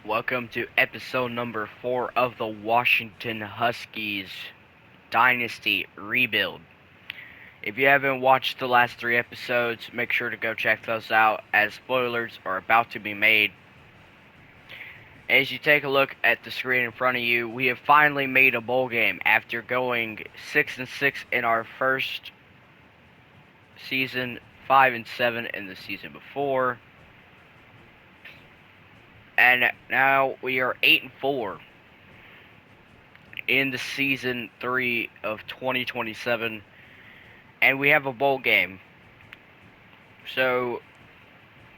Welcome to episode number 4 of the Washington Huskies Dynasty Rebuild. If you haven't watched the last 3 episodes, make sure to go check those out as spoilers are about to be made. As you take a look at the screen in front of you, we have finally made a bowl game after going 6-6 in our first season, 5-7 in the season before. And now we are 8-4 in the season 3 of 2027, and we have a bowl game. So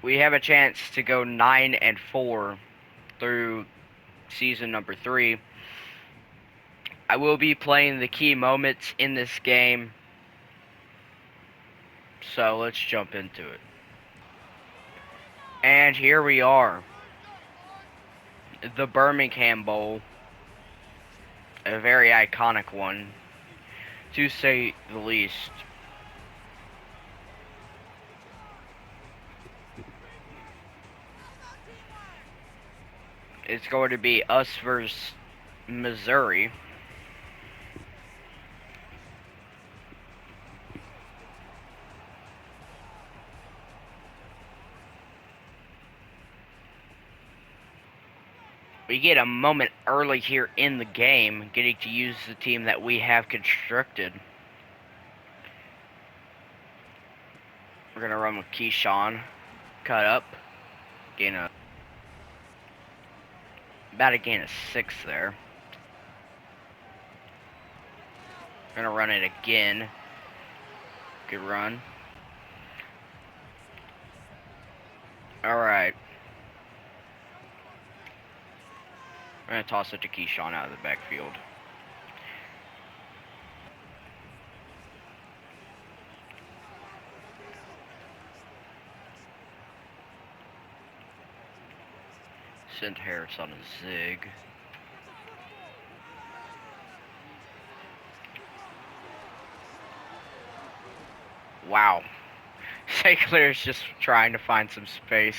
we have a chance to go 9-4 through season number 3. I will be playing the key moments in this game. So let's jump into it. And here we are. The Birmingham Bowl. A very iconic one, to say the least. It's going to be us versus Missouri. We get a moment early here in the game, getting to use the team that we have constructed. We're going to run with Keyshawn. Cut up. About to gain a 6 there. Going to run it again. Good run. Alright. We're going to toss it to Keyshawn out of the backfield. Send Harris on a zig. Wow. St. Clair's just trying to find some space.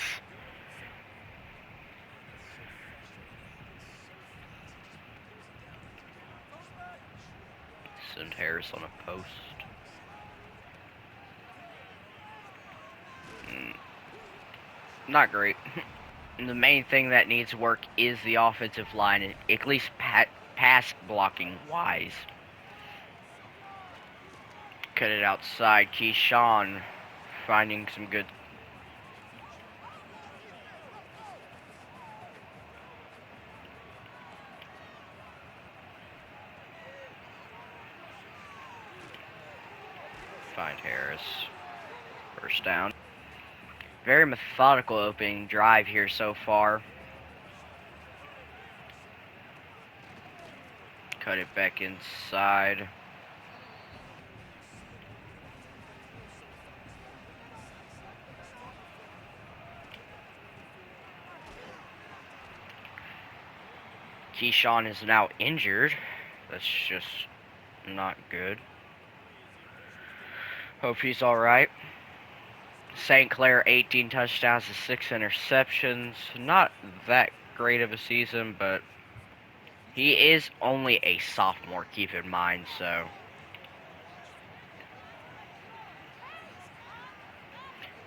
Send Harris on a post. Not great. The main thing that needs work is the offensive line, at least pass blocking wise. Cut it outside. Keyshawn finding some good. Find Harris. First down. Very methodical opening drive here so far. Cut it back inside. Keyshawn is now injured. That's just not good. Hope he's alright. St. Clair, 18 touchdowns to 6 interceptions. Not that great of a season, but he is only a sophomore, keep in mind, so.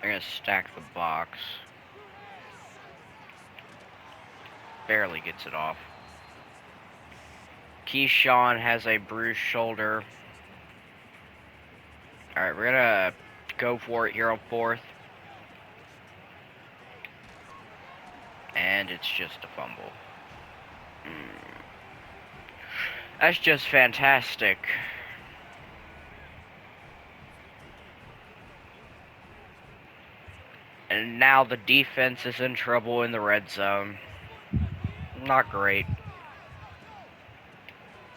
I'm going to stack the box. Barely gets it off. Keyshawn has a bruised shoulder. Alright, we're going to go for it here on 4th. And it's just a fumble. That's just fantastic. And now the defense is in trouble in the red zone. Not great.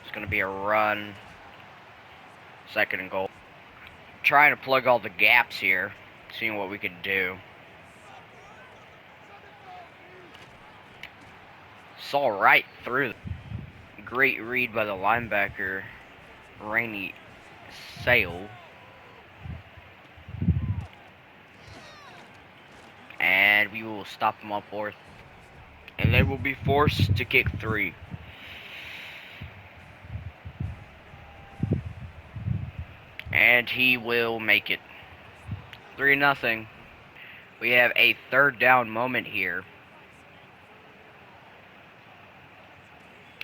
It's going to be a run. 2nd and goal. Trying to plug all the gaps here. Seeing what we can do. Saw right through. Great read by the linebacker, Rainey Sale. And we will stop him on 4th. And they will be forced to kick 3. And he will make it. 3-0. We have a third down moment here.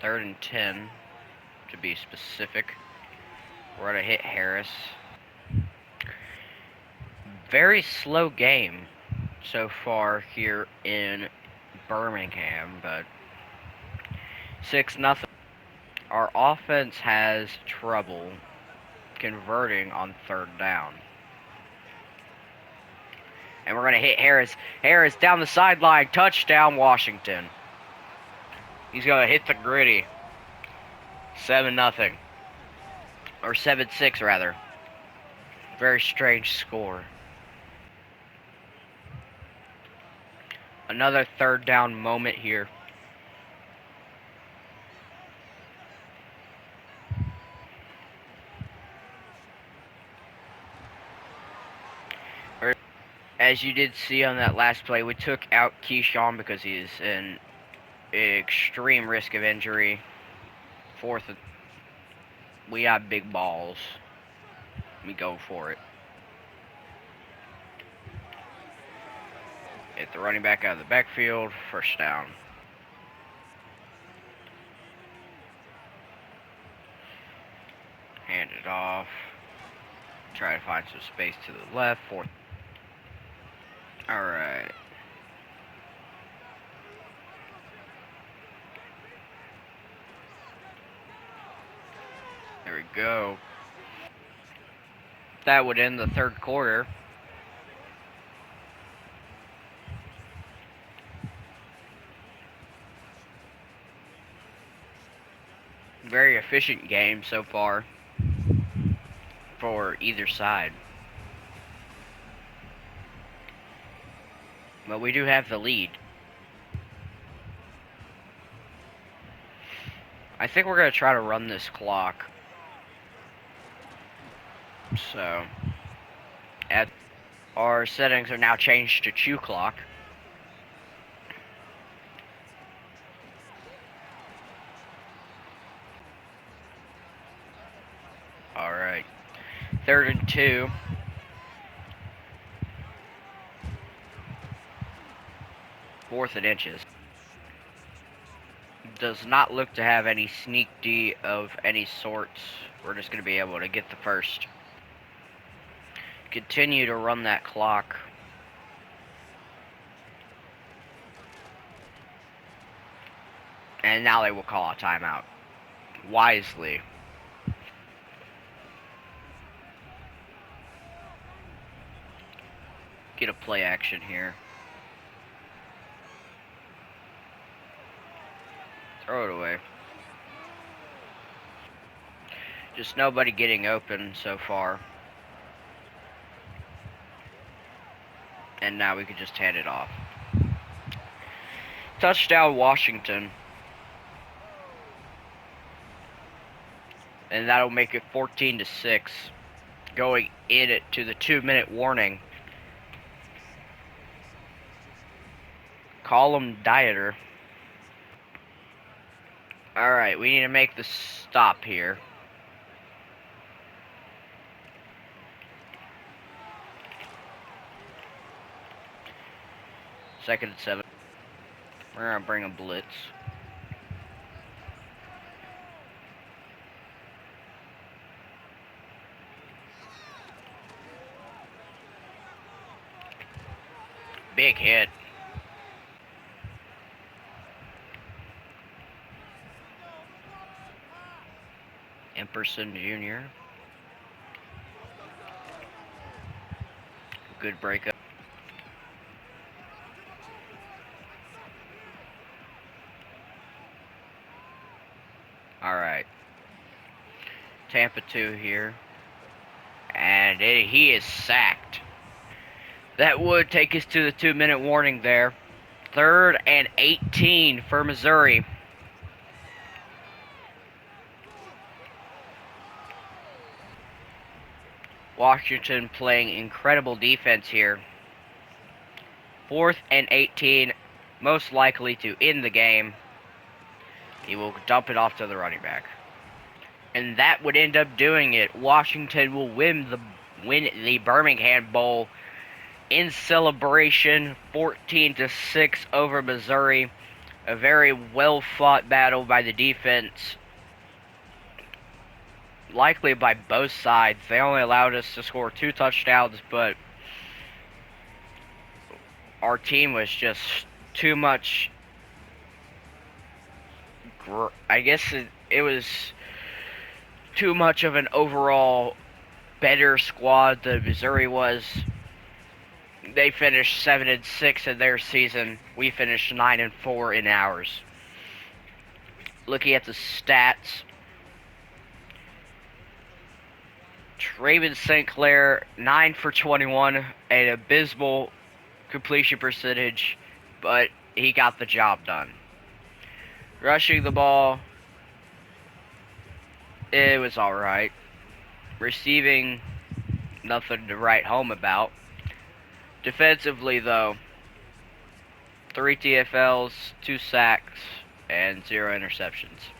3rd and 10, to be specific. We're going to hit Harris. Very slow game so far here in Birmingham, but 6-0. Our offense has trouble converting on 3rd down. And we're going to hit Harris. Harris down the sideline. Touchdown, Washington. He's going to hit the gritty. 7-0. Or 7-6, rather. Very strange score. Another 3rd down moment here. As you did see on that last play, we took out Keyshawn because he is in extreme risk of injury. 4th, we got big balls. We go for it. Hit the running back out of the backfield. 1st down. Hand it off. Try to find some space to the left. 4th. Alright. There we go. That would end the 3rd quarter. Very efficient game so far for either side. But we do have the lead. I think we're going to try to run this clock. So, our settings are now changed to chew clock. Alright. 3rd and 2. Fourth and inches. Does not look to have any sneak D of any sorts. We're just going to be able to get the first. Continue to run that clock. And now they will call a timeout. Wisely. Get a play action here. Throw it away. Just nobody getting open so far. And now we can just hand it off. Touchdown, Washington. And that'll make it 14-6. Going in it to the 2-minute warning. Call him Dieter. Alright, we need to make the stop here. Second and 7. We're going to bring a blitz. Big hit. Emperson Jr. Good breakup. Alright. Tampa 2 here. And he is sacked. That would take us to the 2-minute warning there. 3rd and 18 for Missouri. Washington playing incredible defense here. 4th and 18. most likely to end the game, he will dump it off to the running back. And that would end up doing it. Washington will win the Birmingham Bowl in celebration, 14-6 over Missouri. A very well-fought battle by the defense, likely by both sides. They only allowed us to score 2 touchdowns, but our team was just too much. I guess it was too much of an overall better squad than Missouri was. They finished 7-6 in their season. We finished 9-4 in ours. Looking at the stats, Traven St. Clair 9 for 21, an abysmal completion percentage, but he got the job done. Rushing the ball, it was alright. Receiving, nothing to write home about. Defensively, though, 3 TFLs, 2 sacks, and 0 interceptions.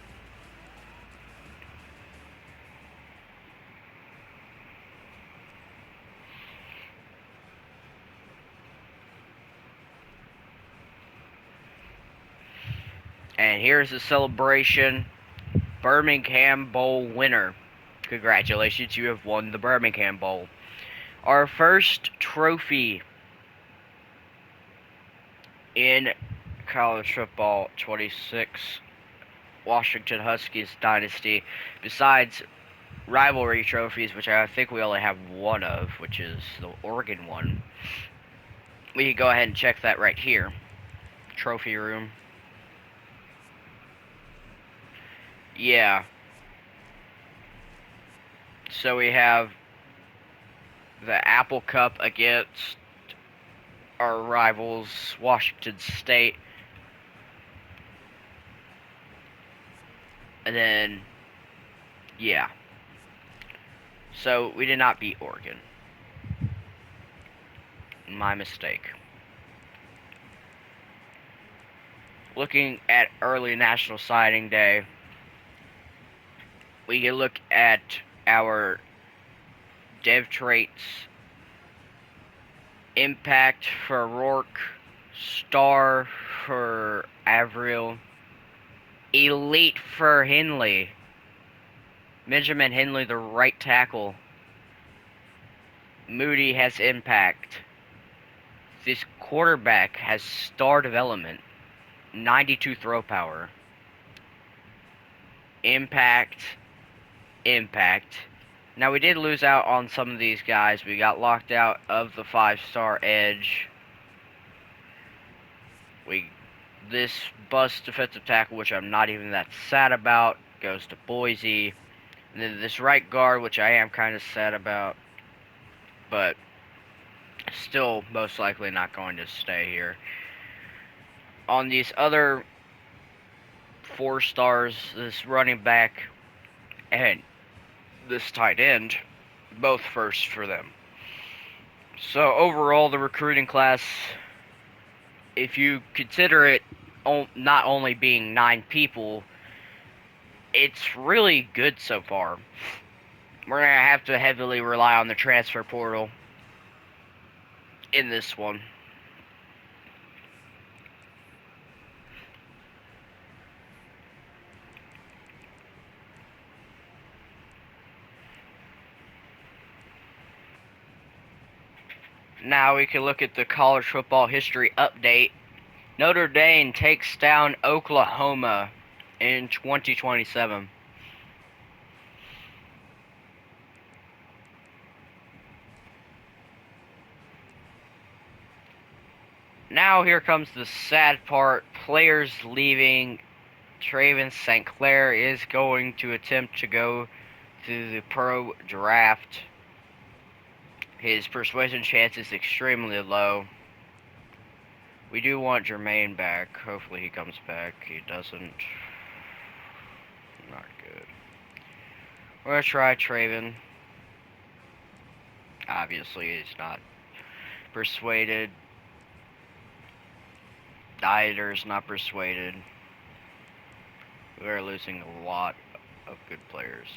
And here's the celebration. Birmingham Bowl winner. Congratulations, you have won the Birmingham Bowl. Our first trophy in college football 26 Washington Huskies dynasty, besides rivalry trophies, which I think we only have one of, which is the Oregon one. We can go ahead and check that right here. Trophy room. Yeah. So we have the Apple Cup against our rivals, Washington State. And then, yeah. So we did not beat Oregon. My mistake. Looking at early National Signing Day, we can look at our dev traits. Impact for Rourke, Star for Avril, Elite for Henley. Benjamin Henley, the right tackle. Moody has impact. This quarterback has star development. 92 throw power. Impact. Now, we did lose out on some of these guys. We got locked out of the 5-star edge. This bust defensive tackle, which I'm not even that sad about, goes to Boise. And then this right guard, which I am kind of sad about, but still most likely not going to stay here. On these other 4 stars, this running back and this tight end, both first for them. So overall, the recruiting class, if you consider it not only being 9 people, it's really good so far. We're going to have to heavily rely on the transfer portal in this one. Now we can look at the college football history update. Notre Dame takes down Oklahoma in 2027. Now here comes the sad part. Players leaving. Traven St. Clair is going to attempt to go to the pro draft. His persuasion chance is extremely low. We do want Jermaine back. Hopefully he comes back. He doesn't. Not good. We're going to try Traven. Obviously he's not persuaded. Dieters not persuaded. We are losing a lot of good players.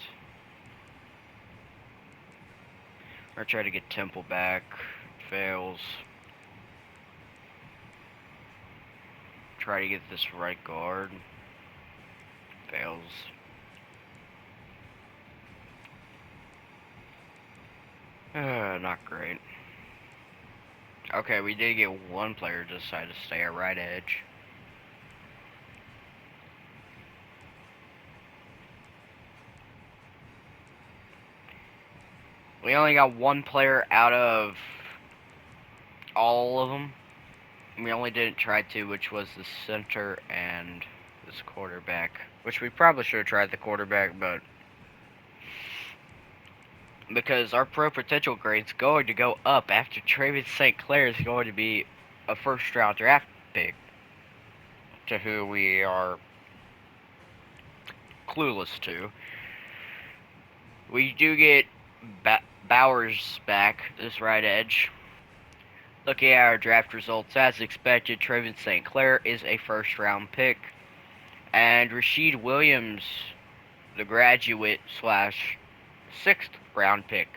We're trying to get Temple back. Fails. Try to get this right guard. Fails. Not great. Okay, we did get one player decide to stay at right edge. We only got one player out of all of them. We only didn't try to, which was the center and this quarterback. Which we probably should have tried the quarterback, but because our pro potential grade's going to go up after Travis St. Clair is going to be a first round draft pick, to who we are clueless to. We do get Bowers back, this right edge. Looking at our draft results, as expected, Travis St. Clair is a first round pick. And Rashid Williams, the graduate slash 6th round pick.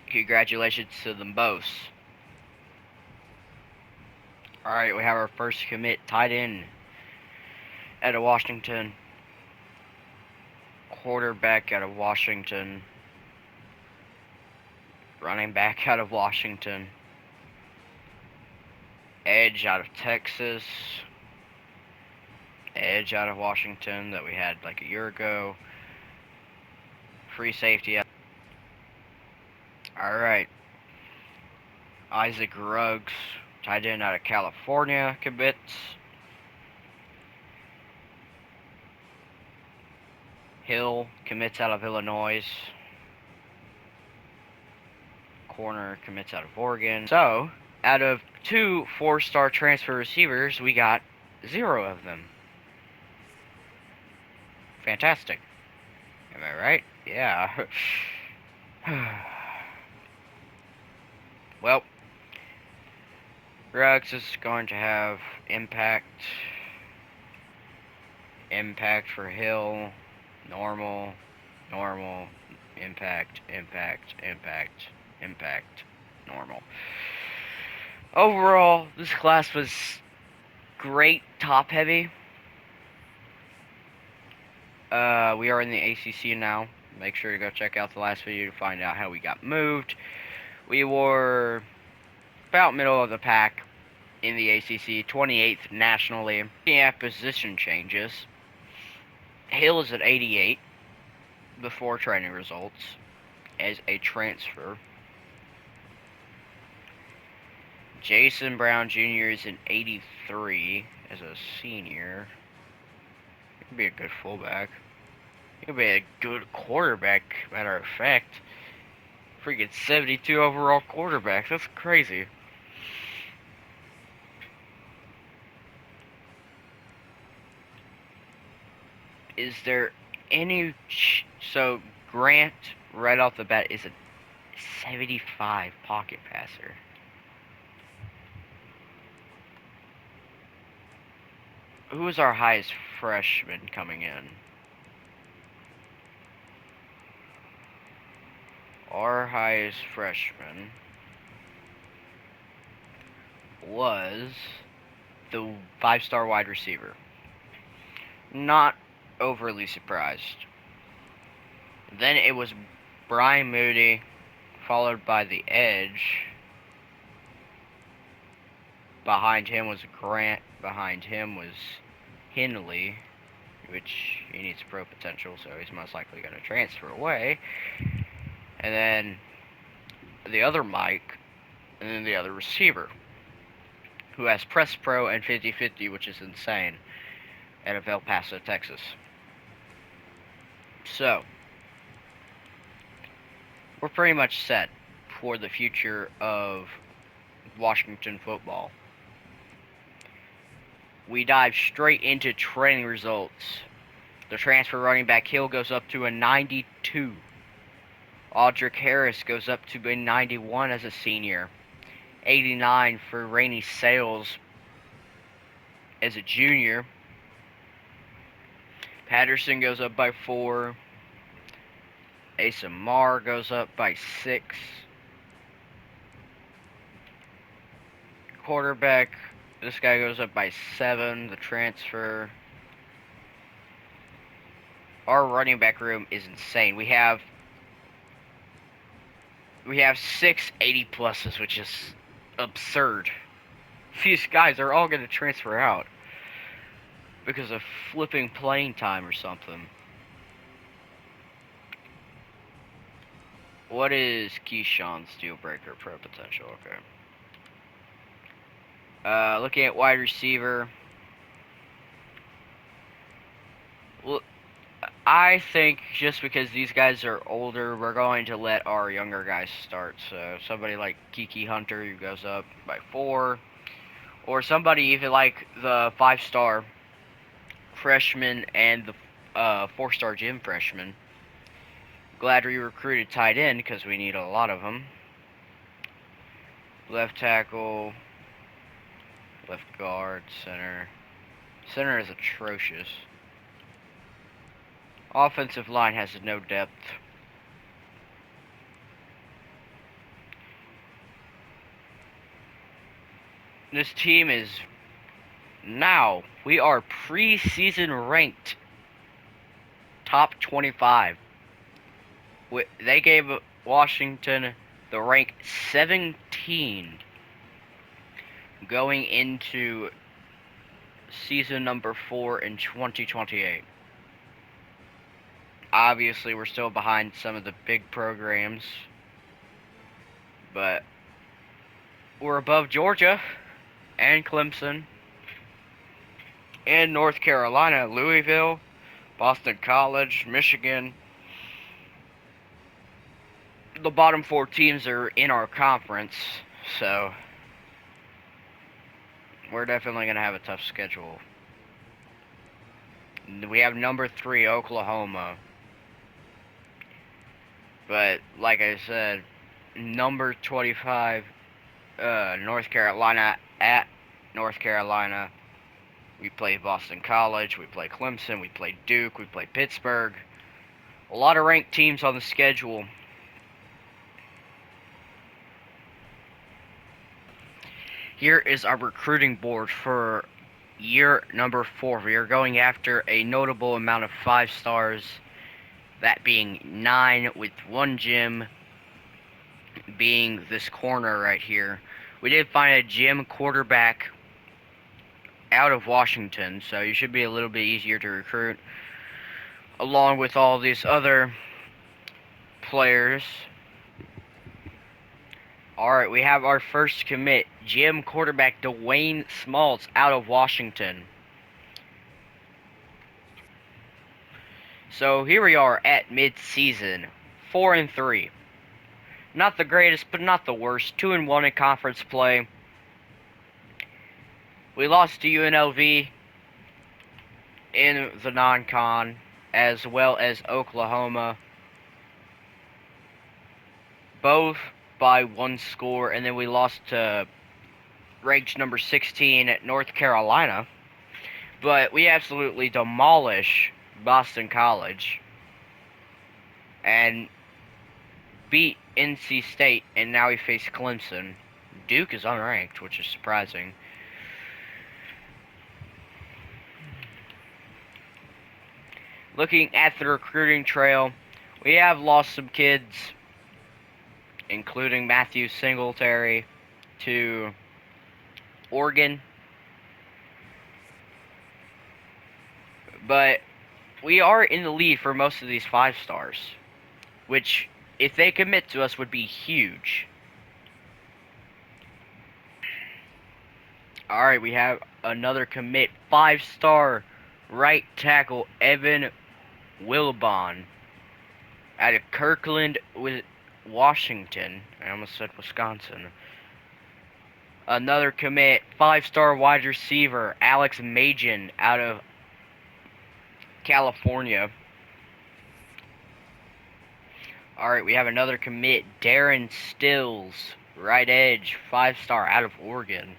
Congratulations to them both. Alright, we have our first commit tight end out of Washington. Quarterback out of Washington. Running back out of Washington. Edge out of Texas. Edge out of Washington that we had like a year ago. Free safety. Alright. Isaac Ruggs, tight end out of California, commits. Hill commits out of Illinois. Corner commits out of Oregon. So, out of 2 4-star transfer receivers, we got 0 of them. Fantastic. Am I right? Yeah. Well, Ruggs is going to have impact for Hill, normal, impact, normal. Overall, this class was great, top heavy. We are in the ACC now. Make sure to go check out the last video to find out how we got moved. We were about middle of the pack in the ACC, 28th nationally. Looking at position changes, Hill is at 88 before training results as a transfer. Jason Brown Jr. is an 83 as a senior. He could be a good fullback. He could be a good quarterback, matter of fact. Freaking 72 overall quarterback. That's crazy. Is there any... So, Grant, right off the bat, is a 75 pocket passer. Who is our highest freshman coming in? Our highest freshman was the 5-star wide receiver. Not overly surprised. Then it was Brian Moody, followed by the edge. Behind him was Grant. Behind him was Henley, which he needs pro potential, so he's most likely going to transfer away. And then the other Mike, and then the other receiver, who has Press Pro and 50-50, which is insane, out of El Paso, Texas. So, we're pretty much set for the future of Washington football. We dive straight into training results. The transfer running back Hill goes up to a 92. Audric Harris goes up to a 91 as a senior. 89 for Rainey Sales, as a junior. Patterson goes up by 4. Asamar goes up by 6. Quarterback, this guy goes up by 7. The transfer. Our running back room is insane. We have 6 80 pluses, which is absurd. These guys are all going to transfer out because of flipping playing time or something. What is Keyshawn's deal breaker pro potential? Okay. Looking at wide receiver. Well, I think just because these guys are older, we're going to let our younger guys start. So somebody like Kiki Hunter, who goes up by 4. Or somebody even like the 5-star freshman and the 4-star gym freshman. Glad we recruited tight end because we need a lot of them. Left tackle, left guard, center. Center is atrocious. Offensive line has no depth. This team is now, we are preseason ranked top 25. They gave Washington the rank 17 going into season number 4 in 2028. Obviously, we're still behind some of the big programs, but we're above Georgia and Clemson and North Carolina, Louisville, Boston College, Michigan. The bottom 4 teams are in our conference, so we're definitely going to have a tough schedule. We have number 3, Oklahoma. But, like I said, number 25, North Carolina, at North Carolina. We play Boston College, we play Clemson, we play Duke, we play Pittsburgh. A lot of ranked teams on the schedule. Here is our recruiting board for year number 4. We are going after a notable amount of 5 stars, that being 9, with 1 gym being this corner right here. We did find a gym quarterback out of Washington, so you should be a little bit easier to recruit, along with all these other players. Alright, we have our first commit, gym quarterback Dwayne Smalls out of Washington. So here we are at mid-season, 4-3. Not the greatest, but not the worst. 2-1 in conference play. We lost to UNLV in the non-con, as well as Oklahoma, both by 1 score, and then we lost to ranked number 16 at North Carolina. But we absolutely demolish Boston College and beat NC State, and now we face Clemson. Duke is unranked, which is surprising. Looking at the recruiting trail, we have lost some kids, including Matthew Singletary, to Oregon. But we are in the lead for most of these 5 stars, which, if they commit to us, would be huge. Alright, we have another commit. 5-star right tackle Evan Wilbon out of Kirkland, Washington. I almost said Wisconsin. Another commit, 5-star wide receiver Alex Majin out of California. Alright, we have another commit, Darren Stills, right edge, 5-star out of Oregon.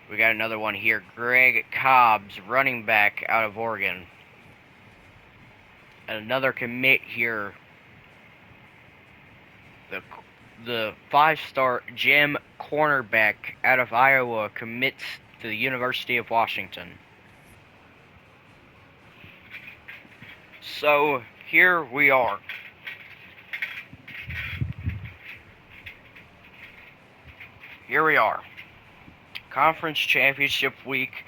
We got another one here. Greg Cobbs, running back out of Oregon. Another commit here. The 5-star Jim cornerback out of Iowa commits to the University of Washington. So here we are. Here we are. Conference Championship Week.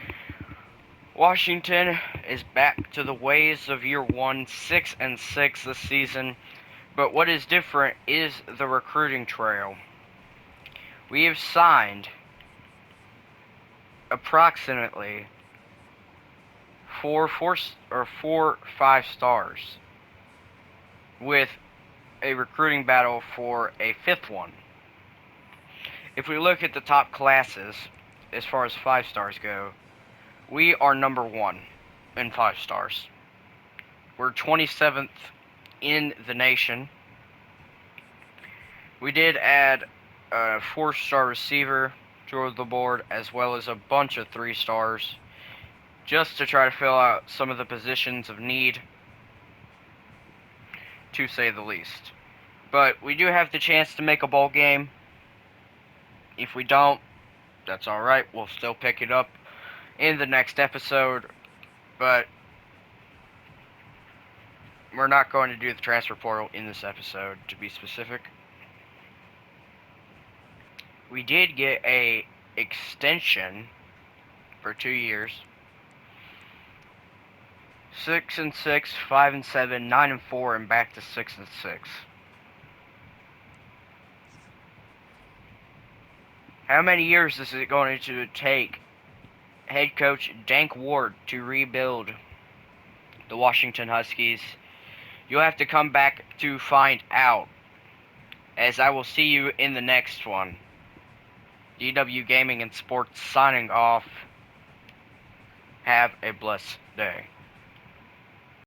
Washington is back to the ways of year one, 6-6 this season. But what is different is the recruiting trail. We have signed approximately four 5-stars with a recruiting battle for a 5th one. If we look at the top classes as far as 5-stars go, we are number 1 in 5-stars. We're 27th in the nation. We did add a 4-star receiver to the board, as well as a bunch of 3-stars, just to try to fill out some of the positions of need, to say the least. But we do have the chance to make a bowl game. If we don't, that's alright. We'll still pick it up in the next episode. But we're not going to do the transfer portal in this episode, to be specific. We did get a extension for 2 years. 6-6, 5-7, 9-4, and back to 6-6. How many years is it going to take head coach Dank Ward to rebuild the Washington Huskies? You'll have to come back to find out, as I will see you in the next one. DW Gaming and Sports signing off. Have a blessed day.